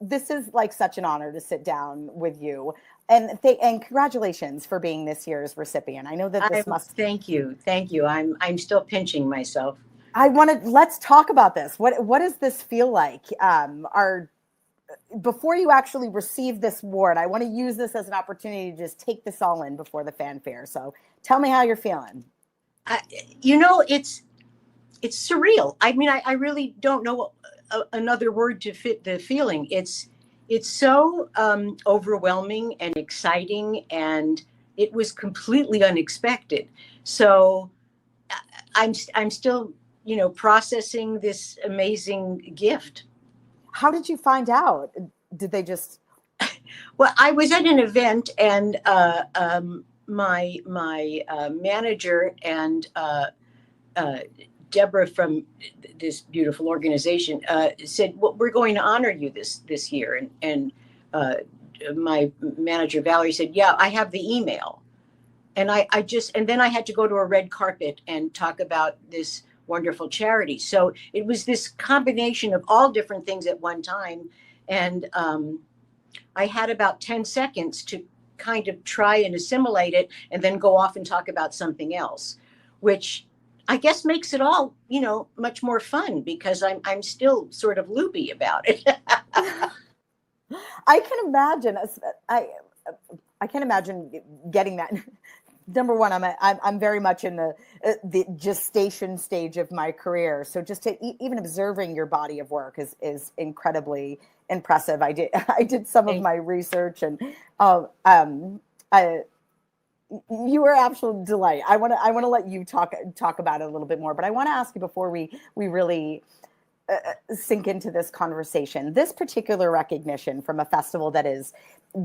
this is like such an honor to sit down with you. And congratulations for being this year's recipient. I know that this must. Thank you, thank you. I'm still pinching myself. Let's talk about this. What does this feel like? Before you actually receive this award, I want to use this as an opportunity to just take this all in before the fanfare. So tell me how you're feeling. It's surreal. I mean, I really don't know another word to fit the feeling. It's so overwhelming and exciting, and it was completely unexpected. So I'm still, processing this amazing gift. How did you find out? Did they just? Well, I was at an event, and my manager and Deborah from this beautiful organization said, "Well, we're going to honor you this year." And my manager Valerie said, "Yeah, I have the email." And and then I had to go to a red carpet and talk about this wonderful charity. So it was this combination of all different things at one time. And I had about 10 seconds to kind of try and assimilate it and then go off and talk about something else, which I guess makes it all, much more fun because I'm still sort of loopy about it. I can imagine. I can imagine getting that. Number one, I'm very much in the gestation stage of my career. So just even observing your body of work is incredibly impressive. I did some of my research, and you were absolute delight. I want to let you talk about it a little bit more, but I want to ask you before we really sink into this conversation. This particular recognition from a festival that is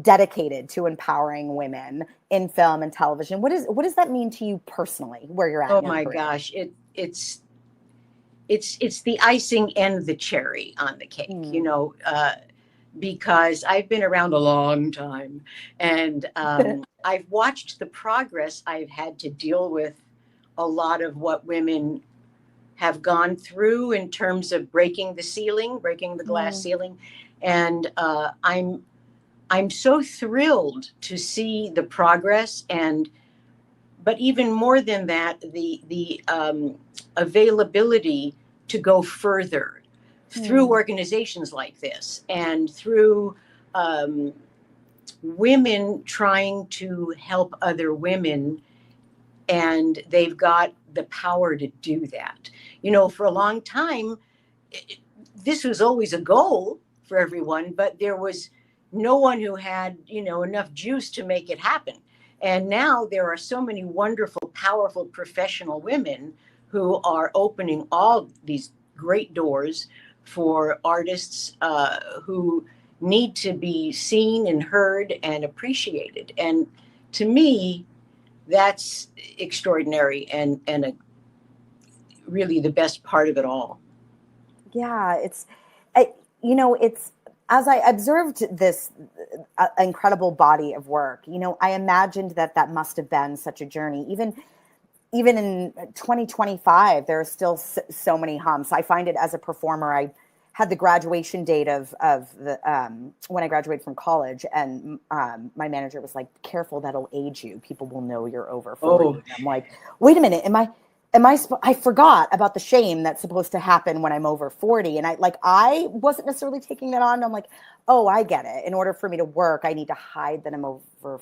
dedicated to empowering women in film and television, what does that mean to you personally, where you're at? Oh my gosh, it's the icing and the cherry on the cake, because I've been around a long time, and I've watched the progress. I've had to deal with a lot of what women have gone through in terms of breaking the glass ceiling. And I'm so thrilled to see the progress, but even more than that, the availability to go further through organizations like this and through women trying to help other women, and they've got the power to do that. For a long time, this was always a goal for everyone, but there was no one who had, enough juice to make it happen. And now there are so many wonderful, powerful professional women who are opening all these great doors for artists who need to be seen and heard and appreciated. And to me, that's extraordinary and really the best part of it all. Yeah, it's as I observed this incredible body of work, I imagined that must have been such a journey. Even in 2025, there are still so many humps. I find it as a performer. I had the graduation date of the when I graduated from college, and my manager was like, "Careful, that'll age you. People will know you're over 40." Oh. I'm like, "Wait a minute, I forgot about the shame that's supposed to happen when I'm over 40." And I wasn't necessarily taking that on. I'm like, "Oh, I get it. In order for me to work, I need to hide that I'm over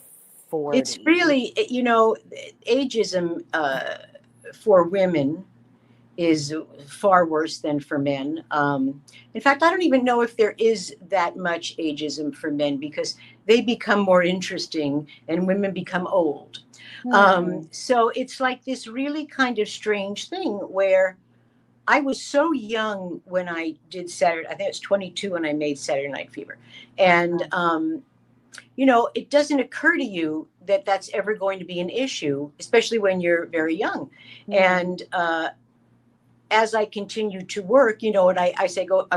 40." It's really, ageism for women is far worse than for men. In fact, I don't even know if there is that much ageism for men, because they become more interesting and women become old. So it's like this really kind of strange thing where I was so young when I did Saturday. I think it was 22 when I made Saturday Night Fever. And, it doesn't occur to you that that's ever going to be an issue, especially when you're very young. And as I continued to work, and I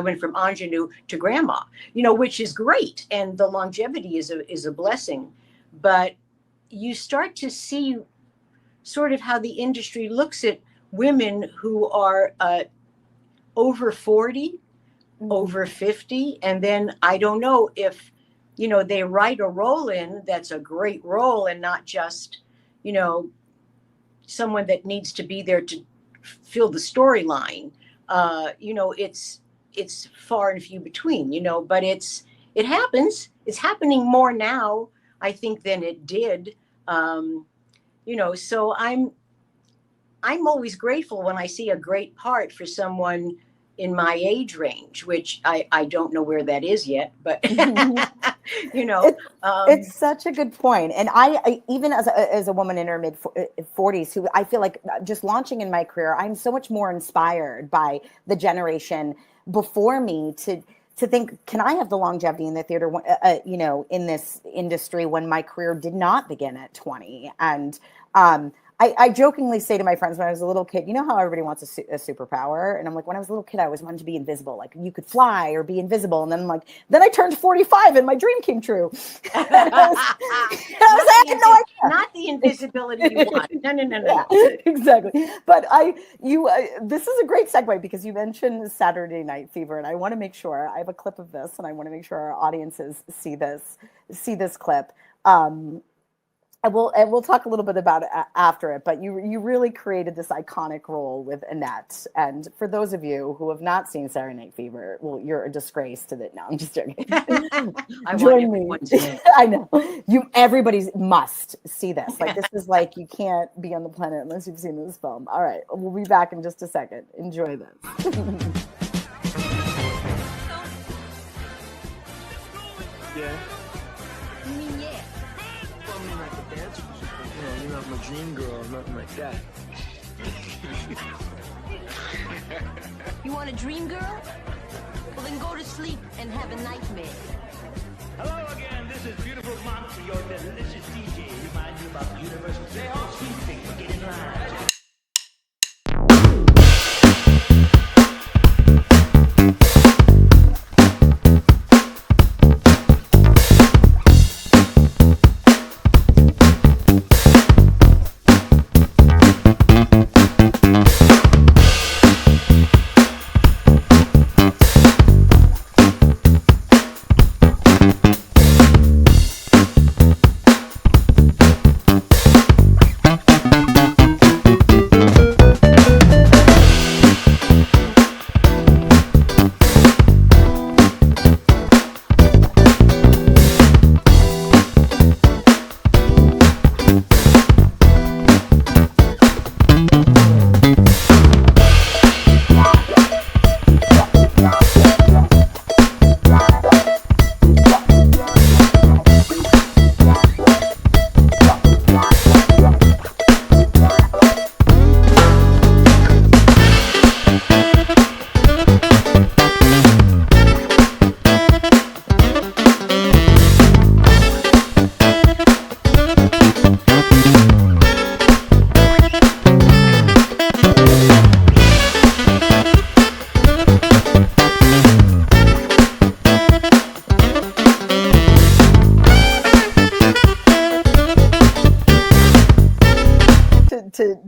went from ingenue to grandma, which is great. And the longevity is a blessing. But you start to see sort of how the industry looks at women who are over 40 over 50. And then I don't know if, they write a role in that's a great role and not just, someone that needs to be there to fill the storyline. It's far and few between, but it happens. It's happening more now, I think, than it did. So I'm always grateful when I see a great part for someone in my age range, which I don't know where that is yet, but it's such a good point. And I even as a woman in her mid 40s, who I feel like just launching in my career, I'm so much more inspired by the generation before me to think, can I have the longevity in the theater, in this industry when my career did not begin at 20? And I jokingly say to my friends when I was a little kid, you know how everybody wants a superpower? And I'm like, when I was a little kid, I always wanted to be invisible. Like, you could fly or be invisible. And then I'm like, then I turned 45 and my dream came true. I had no idea. Not the invisibility you want. No. Yeah, exactly. But this is a great segue because you mentioned Saturday Night Fever, and I want to make sure I have a clip of this, and I want to make sure our audiences see this clip. And we'll talk a little bit about it after it, but you really created this iconic role with Annette. And for those of you who have not seen Saturday Night Fever, well, you're a disgrace to that. No, I'm just joking. Join me. I know. Everybody must see this. Like, this is like, you can't be on the planet unless you've seen this film. All right, we'll be back in just a second. Enjoy this. Yeah. You're not my dream girl or nothing like that. You want a dream girl? Well, then go to sleep and have a nightmare. Hello again, this is Beautiful Monster, your delicious DJ. Remind you about the universal say all sweet things, get in line.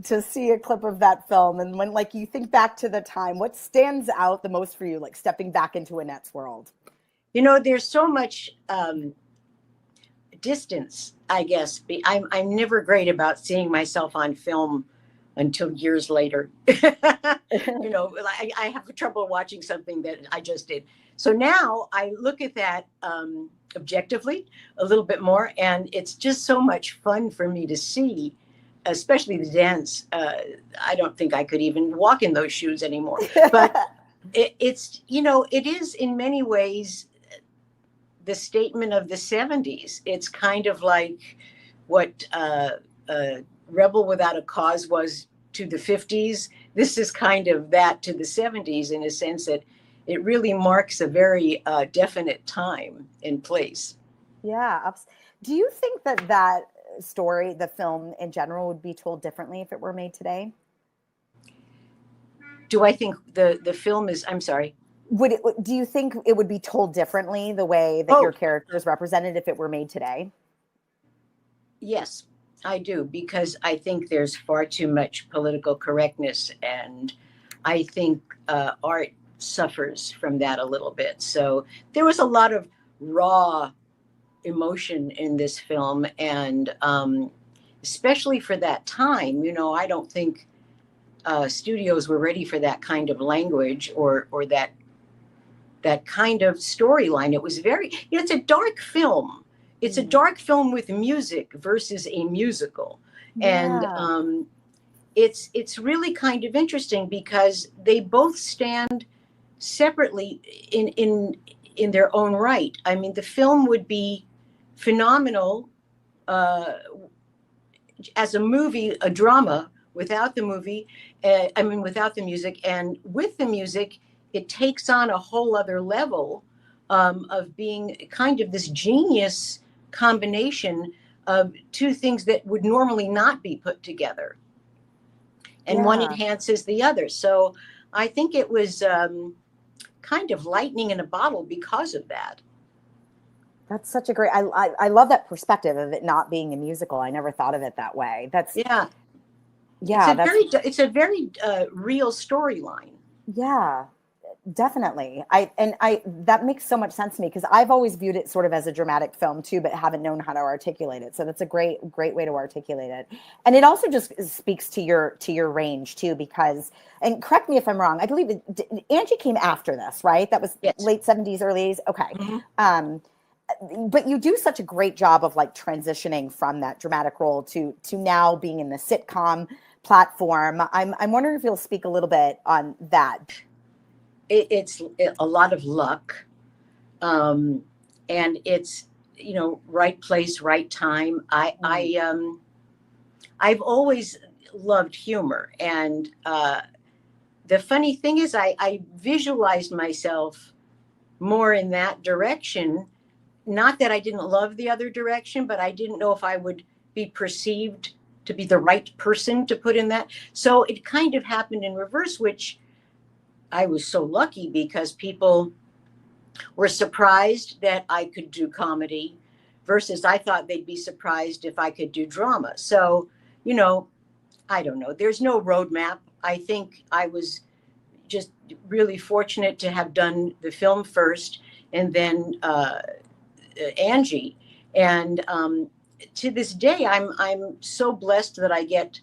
To see a clip of that film, and when you think back to the time, what stands out the most for you, like stepping back into Annette's world? There's so much distance, I guess. I'm never great about seeing myself on film until years later. I have trouble watching something that I just did. So now I look at that objectively a little bit more, and it's just so much fun for me to see, especially the dance. I don't think I could even walk in those shoes anymore. But it is in many ways the statement of the 70s. It's kind of like what Rebel Without a Cause was to the 50s. This is kind of that to the 70s, in a sense that it really marks a very definite time and place. Yeah. Do you think that story, the film in general, would be told differently if it were made today? Do I think the film is, I'm sorry? Do you think it would be told differently, the way that your character is represented, if it were made today? Yes, I do, because I think there's far too much political correctness, and I think art suffers from that a little bit. So there was a lot of raw emotion in this film, and especially for that time, you know, I don't think studios were ready for that kind of language or that kind of storyline. It was very, you know, it's a dark film. It's a dark film with music versus a musical. And it's really kind of interesting because they both stand separately in their own right. I mean, the film would be phenomenal as a movie, a drama, without the movie, without the music. And with the music, it takes on a whole other level of being kind of this genius combination of two things that would normally not be put together. And one enhances the other. So I think it was kind of lightning in a bottle because of that. That's such a great, I love that perspective of it not being a musical. I never thought of it that way. That's it's a very real storyline. Yeah, definitely. That makes so much sense to me because I've always viewed it sort of as a dramatic film too, but haven't known how to articulate it. So that's a great way to articulate it. And it also just speaks to your range too, because, and correct me if I'm wrong, I believe Angie came after this, right? That was late 70s, early 80s. Okay. Mm-hmm. But you do such a great job of like transitioning from that dramatic role to now being in the sitcom platform. I'm wondering if you'll speak a little bit on that. It's a lot of luck, and it's, you know, right place, right time. I've always loved humor, and the funny thing is, I visualized myself more in that direction. Not that I didn't love the other direction, but I didn't know if I would be perceived to be the right person to put in that. So it kind of happened in reverse, which I was so lucky because people were surprised that I could do comedy versus I thought they'd be surprised if I could do drama. So, you know, I don't know. There's no roadmap. I think I was just really fortunate to have done the film first and then Angie. And to this day, I'm so blessed that I get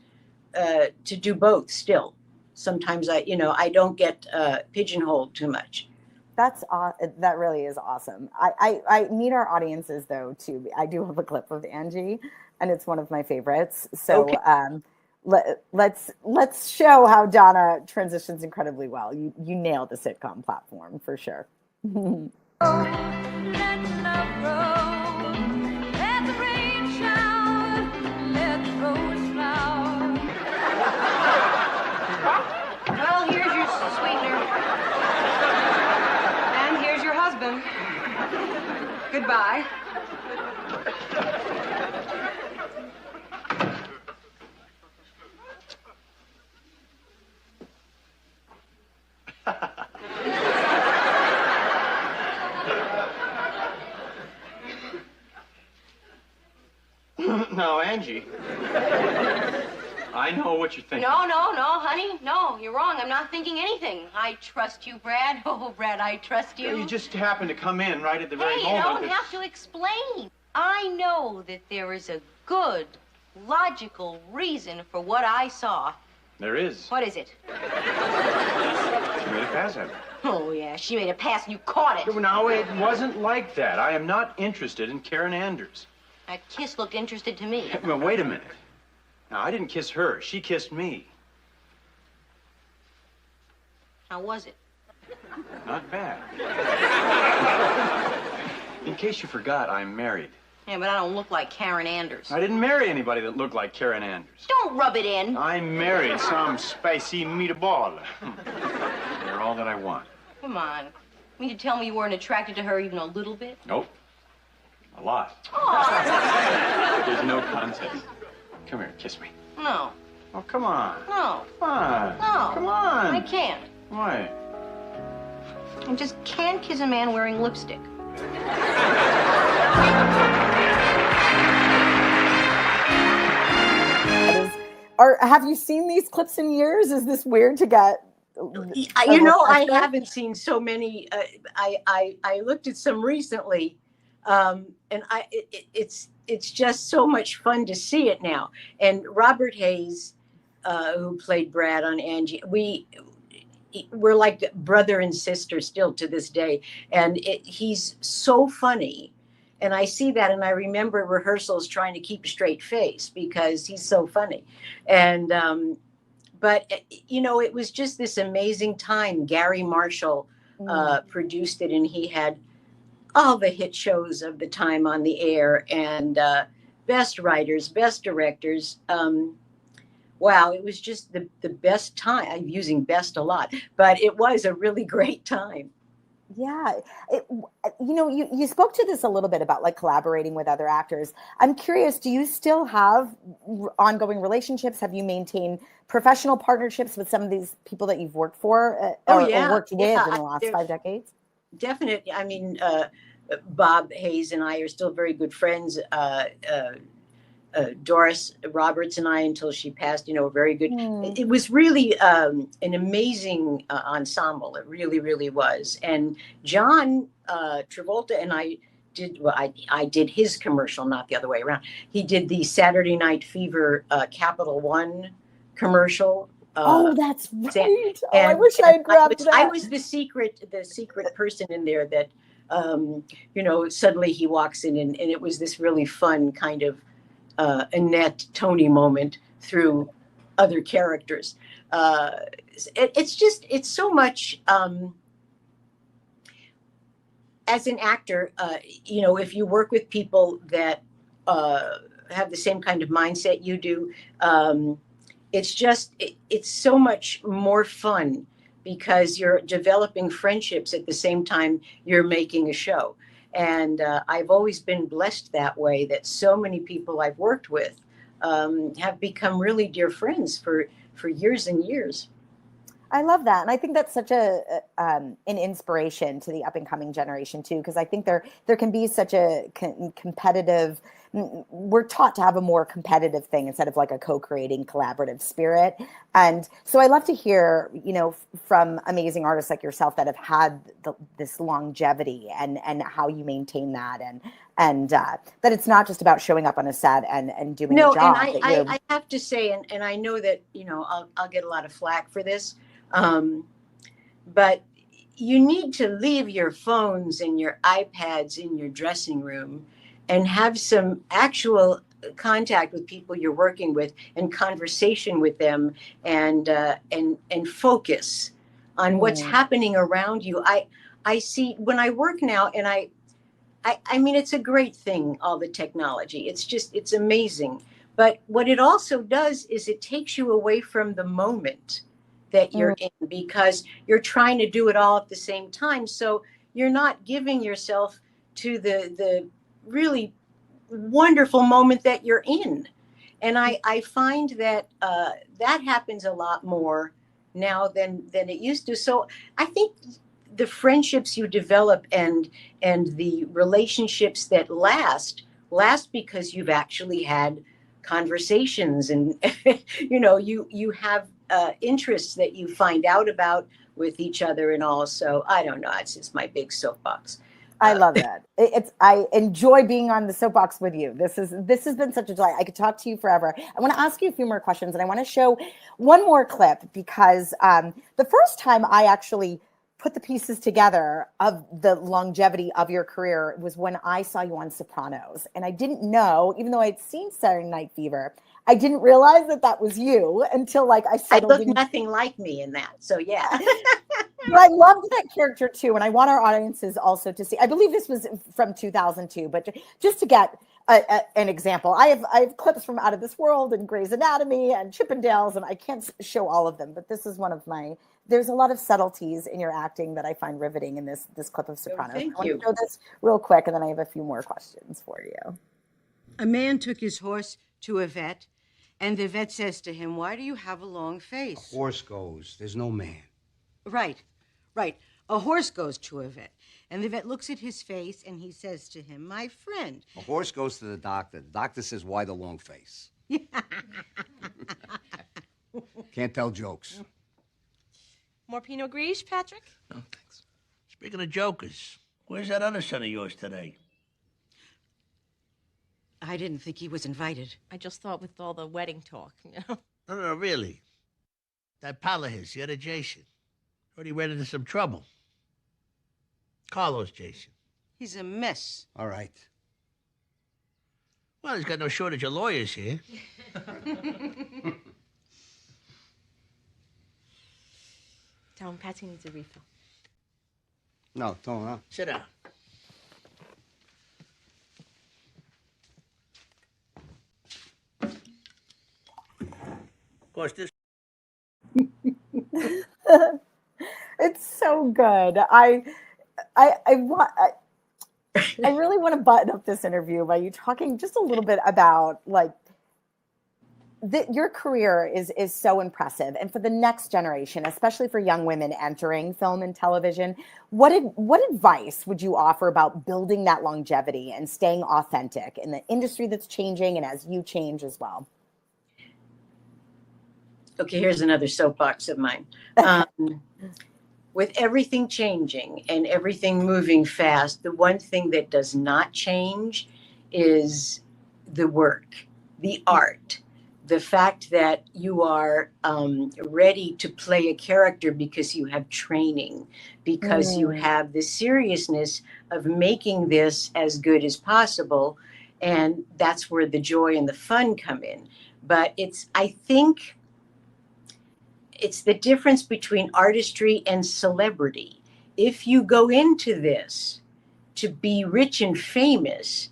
to do both still. Sometimes I don't get pigeonholed too much. That really is awesome. I need our audiences though too. I do have a clip of Angie, and it's one of my favorites. So okay. Let's show how Donna transitions incredibly well. You nailed the sitcom platform for sure. Goodbye. Now, Angie, I know what you're thinking. No, honey. No, you're wrong. I'm not thinking anything. I trust you, Brad. Oh, Brad, I trust you. You just happened to come in right at the very moment. Hey, you don't have to explain. I know that there is a good, logical reason for what I saw. There is. What is it? She made a pass at me. Oh, yeah, she made a pass and you caught it. No, it wasn't like that. I am not interested in Karen Anders. That kiss looked interested to me. Well, wait a minute. Now, I didn't kiss her. She kissed me. How was it? Not bad. In case you forgot, I'm married. Yeah, but I don't look like Karen Anders. I didn't marry anybody that looked like Karen Anders. Don't rub it in. I married some spicy meatball. They're all that I want. Come on. You mean to tell me you weren't attracted to her even a little bit? Nope. A lot. Oh. There's no contest. Come here, kiss me. No. Oh, come on. No. Come on. No. Come on. I can't. Why? I just can't kiss a man wearing lipstick. Have you seen these clips in years? Is this weird to get You know, I haven't seen so many. I looked at some recently, and it's just so much fun to see it now. And Robert Hayes, who played Brad on Angie, we're like brother and sister still to this day, and he's so funny. And I see that, and I remember rehearsals trying to keep a straight face because he's so funny. And but you know, it was just this amazing time. Gary Marshall produced it, and he had all the hit shows of the time on the air, and best writers, best directors. Wow, it was just the best time. I'm using best a lot, but it was a really great time. Yeah. You know, you spoke to this a little bit about like collaborating with other actors. I'm curious, do you still have ongoing relationships? Have you maintained professional partnerships with some of these people that you've worked for or worked with in the last 5 decades? Definitely. I mean, Bob Hayes and I are still very good friends. Doris Roberts and I, until she passed, you know, very good. It was really an amazing ensemble. It really, really was. And John Travolta and I did, well, I did his commercial, not the other way around. He did the Saturday Night Fever Capital One commercial. Oh, that's right. I wish I had grabbed that. I was the secret person in there that, you know, suddenly he walks in, and it was this really fun kind of Annette Tony moment through other characters. It's so much. As an actor, you know, if you work with people that have the same kind of mindset you do, it's so much more fun because you're developing friendships at the same time you're making a show. And I've always been blessed that way, that so many people I've worked with have become really dear friends for years and years. I love that. And I think that's such an inspiration to the up and coming generation too, because I think there can be such a competitive, we're taught to have a more competitive thing instead of like a co-creating collaborative spirit. And so I love to hear, you know, from amazing artists like yourself that have had this longevity and how you maintain that and that it's not just about showing up on a set and doing a job. No, and I have to say, and I know that, you know, I'll get a lot of flack for this, but you need to leave your phones and your iPads in your dressing room and have some actual contact with people you're working with and conversation with them and focus on what's happening around you. I see when I work now, and I mean, it's a great thing, all the technology. It's amazing. But what it also does is it takes you away from the moment that you're in, because you're trying to do it all at the same time. So you're not giving yourself to the really wonderful moment that you're in. And I find that that happens a lot more now than it used to. So I think the friendships you develop and the relationships that last because you've actually had conversations and you know, you have interests that you find out about with each other. And also, I don't know, it's just my big soapbox. I love that. I enjoy being on the soapbox with you. This has been such a delight. I could talk to you forever. I want to ask you a few more questions, and I want to show one more clip because the first time I actually put the pieces together of the longevity of your career was when I saw you on Sopranos, and I didn't know, even though I'd seen Saturday Night Fever, I didn't realize that was you until like I settled. I look nothing like me in that, so yeah. But I loved that character too, and I want our audiences also to see. I believe this was from 2002, but just to get an example, I have clips from Out of This World and Grey's Anatomy and Chippendales, and I can't show all of them, but this is one of my. There's a lot of subtleties in your acting that I find riveting in this clip of Sopranos. Thank I you. want to show this real quick, and then I have a few more questions for you. A man took his horse to a vet, and the vet says to him, "Why do you have a long face?" A horse goes. There's no man. Right. A horse goes to a vet, and the vet looks at his face, and he says to him, "My friend." A horse goes to the doctor. The doctor says, "Why the long face?" Can't tell jokes. More Pinot Gris, Patrick? Oh, thanks. Speaking of jokers, where's that other son of yours today? I didn't think he was invited. I just thought with all the wedding talk, you know. No, really. That pal of his, the other Jason. Heard he ran into some trouble. Carlos Jason. He's a mess. All right. Well, he's got no shortage of lawyers here. Tell him Patsy needs a refill. No, don't, huh? Sit down. Of course, this... It's so good. I really want to button up this interview by you talking just a little bit about like your career is so impressive, and for the next generation, especially for young women entering film and television, what advice would you offer about building that longevity and staying authentic in the industry that's changing and as you change as well? Okay, here's another soapbox of mine. With everything changing and everything moving fast, the one thing that does not change is the work, the art, the fact that you are ready to play a character because you have training, because you have the seriousness of making this as good as possible. And that's where the joy and the fun come in. But I think it's the difference between artistry and celebrity. If you go into this to be rich and famous,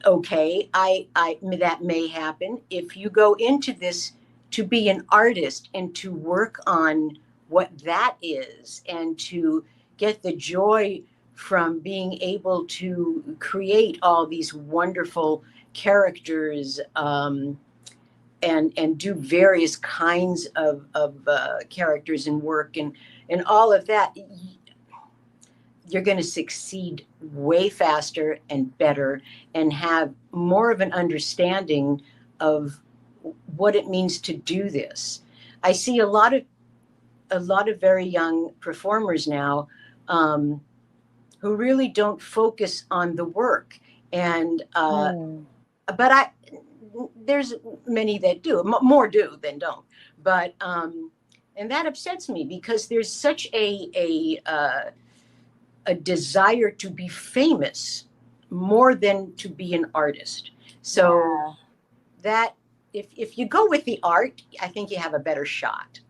okay, I that may happen. If you go into this to be an artist and to work on what that is and to get the joy from being able to create all these wonderful characters, and do various kinds of characters and work and all of that, you're going to succeed way faster and better and have more of an understanding of what it means to do this. I see a lot of very young performers now who really don't focus on the work, and but there's many that do, more do than don't, but and that upsets me because there's such a desire to be famous more than to be an artist. So that if you go with the art, I think you have a better shot.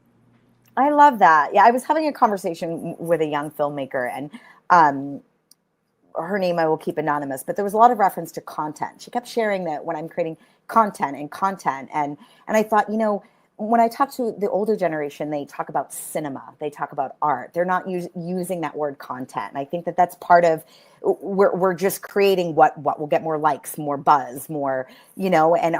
I love that. Yeah, I was having a conversation with a young filmmaker, and her name I will keep anonymous, but there was a lot of reference to content. She kept sharing that when I'm creating content, and I thought, when I talk to the older generation, they talk about cinema, they talk about art. They're not using that word content. And I think that that's part of, we're just creating what will get more likes, more buzz, more, and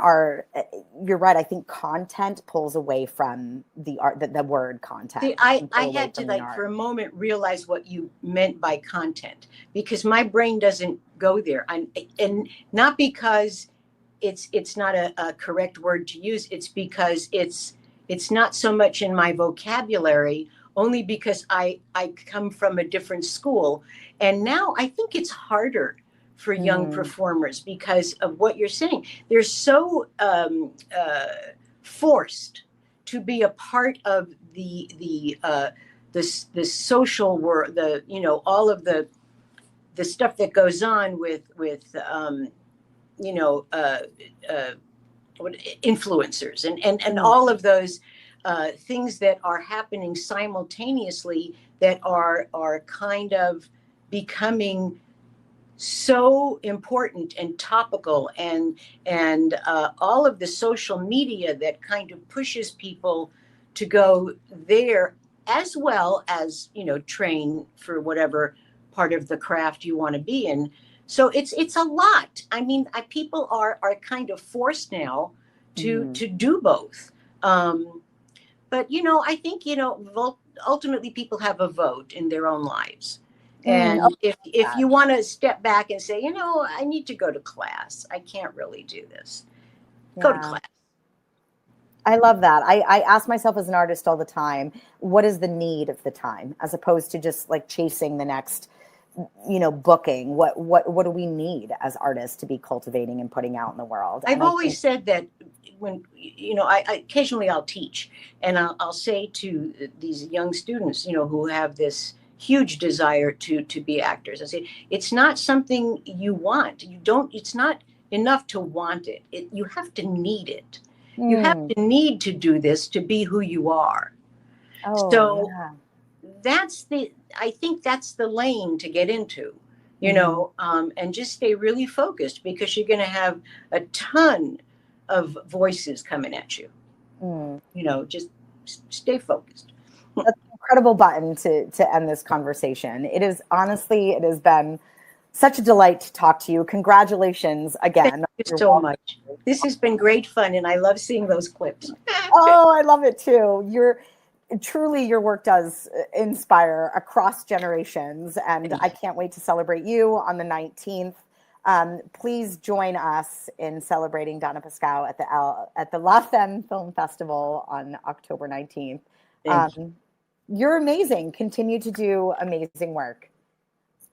you're right. I think content pulls away from the art, the word content. See, I had to for a moment realize what you meant by content, because my brain doesn't go there. And not because it's not a correct word to use. It's because it's not so much in my vocabulary, only because I come from a different school. And now I think it's harder for young performers because of what you're saying. They're so forced to be a part of the social world, all of the stuff that goes on with influencers and all of those things that are happening simultaneously that are kind of becoming so important and topical, and all of the social media that kind of pushes people to go there, as well as train for whatever part of the craft you want to be in. So it's a lot. I mean, people are kind of forced now to do both. But I think ultimately people have a vote in their own lives. And if you want to step back and say, I need to go to class, I can't really do this. Go to class. I love that. I ask myself as an artist all the time, what is the need of the time, as opposed to just like chasing the next, booking. What do we need as artists to be cultivating and putting out in the world? I've always said that when, I occasionally I'll teach, and I'll say to these young students, who have this huge desire to be actors, I say, it's not something you want. It's not enough to want it. You have to need it. You have to need to do this to be who you are. Oh, so yeah. I think that's the lane to get into, and just stay really focused, because you're going to have a ton of voices coming at you. Just stay focused. That's an incredible button to end this conversation. It has been such a delight to talk to you. Congratulations again. Thank you so much. This has been great fun, and I love seeing those clips. Oh, I love it too. Your work does inspire across generations, and I can't wait to celebrate you on the 19th. Please join us in celebrating Donna Pescow at the La Femme Film Festival on October 19th. You're amazing. Continue to do amazing work.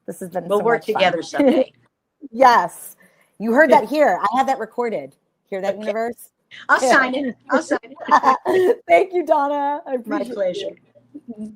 This has been We'll so work much fun. together someday. Yes. You heard that here. I have that recorded. Hear that, universe? I'll sign it. Thank you, Donna. I appreciate My pleasure. it.